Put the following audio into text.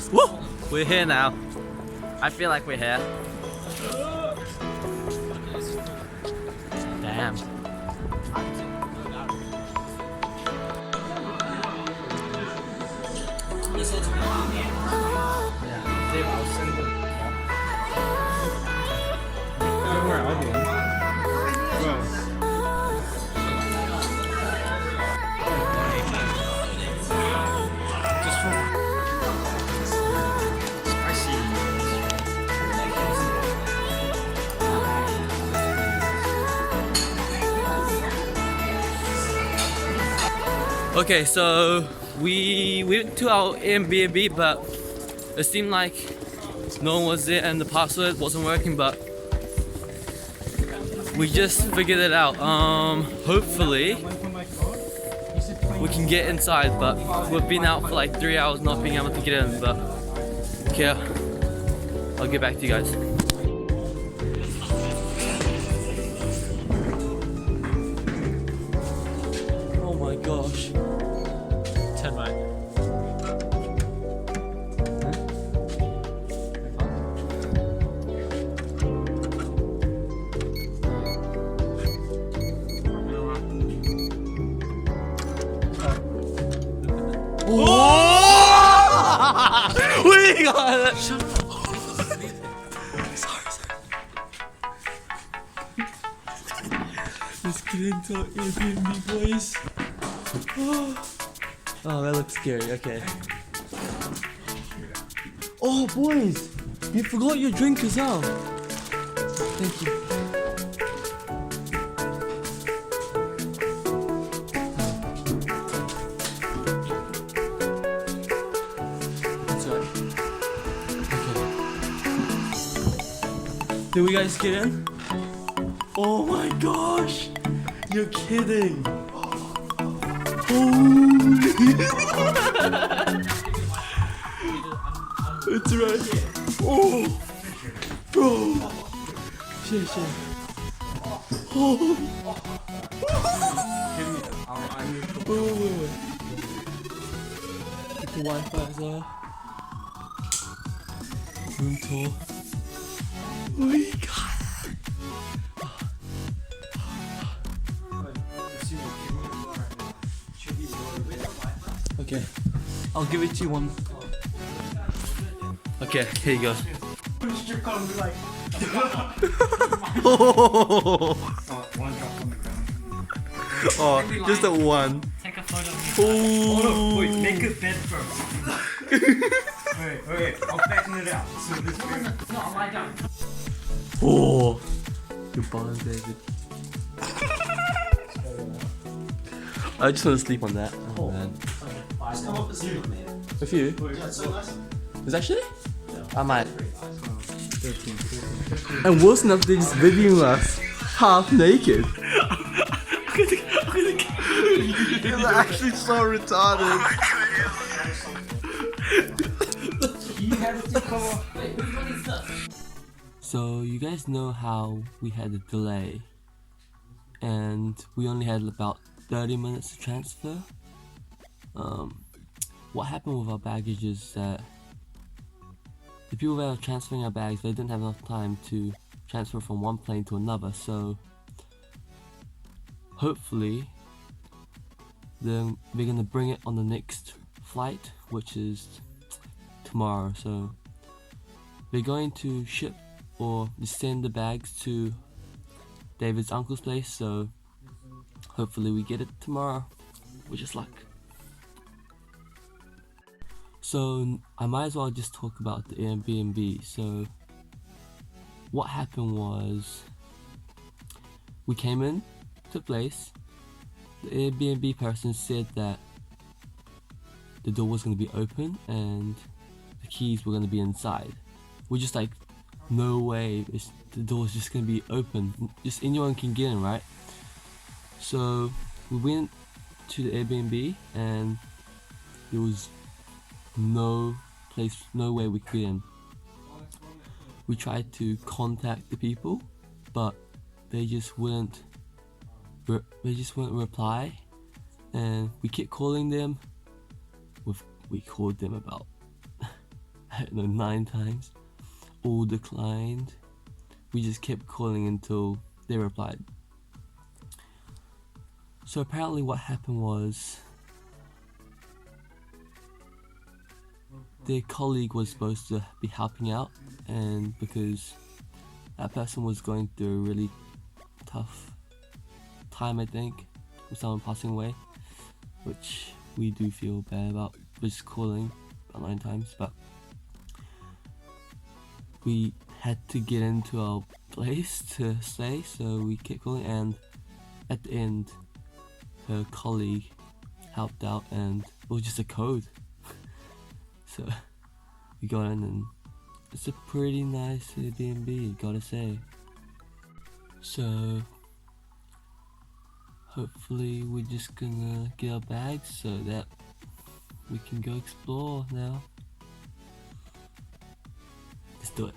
Woo! We're here now. I feel like we're here. Damn. Okay, so we went to our Airbnb, but it seemed like no one was there and the password wasn't working, but we just figured it out. Hopefully we can get inside, but we've been out for like 3 hours not being able to get in, but okay, I'll get back to you guys. Oh my gosh. 10 right. We got it! Sorry. Let's get into our Airbnb, boys. Oh, that looks scary. Okay. Oh, boys! You forgot your drink as well. Thank you. That's right. Okay. Did we guys get in? Oh my gosh! You're kidding! Holy! It's right. Oh, bro. Shit. Oh. Wait. Get the Wi-Fi as well. Room tour. We got it. Okay, I'll give it to you one. Okay, here you go. Oh, just a one. Take a photo. Oh, wait, make a bed first. wait, I'll flatten it out. So this No, I'll lie down. Oh, your balls, David. I just want to sleep on that. Oh man. just come up and sleep, man. A few? Yeah, it's so nice. Is actually? I might. And worse enough, they're just videoing us half naked. You're actually so retarded. You have to come up. So you guys know how we had a delay and we only had about 30 minutes to transfer. What happened with our baggage is that the people that were transferring our bags, they didn't have enough time to transfer from one plane to another, so hopefully then we're gonna bring it on the next flight, which is tomorrow. So we're going to ship or just send the bags to David's uncle's place, so hopefully we get it tomorrow, which is luck. So I might as well just talk about the Airbnb. So what happened was we came in to the place. The Airbnb person said that the door was going to be open and the keys were going to be inside. We're just like, no way, the door's just going to be open. Just anyone can get in, right? So we went to the Airbnb and there was no way we could get in. We tried to contact the people, but they just wouldn't reply, and we kept calling them. We called them about I don't know, 9 times. All declined. We just kept calling until they replied. So apparently what happened was their colleague was supposed to be helping out, and because that person was going through a really tough time, I think, with someone passing away, which we do feel bad about just calling about 9 times, but we had to get into our place to stay, so we kept calling, and at the end her colleague helped out and it was just a code. So we got in and it's a pretty nice Airbnb, gotta say. So hopefully we're just gonna get our bags so that we can go explore now. Let's do it.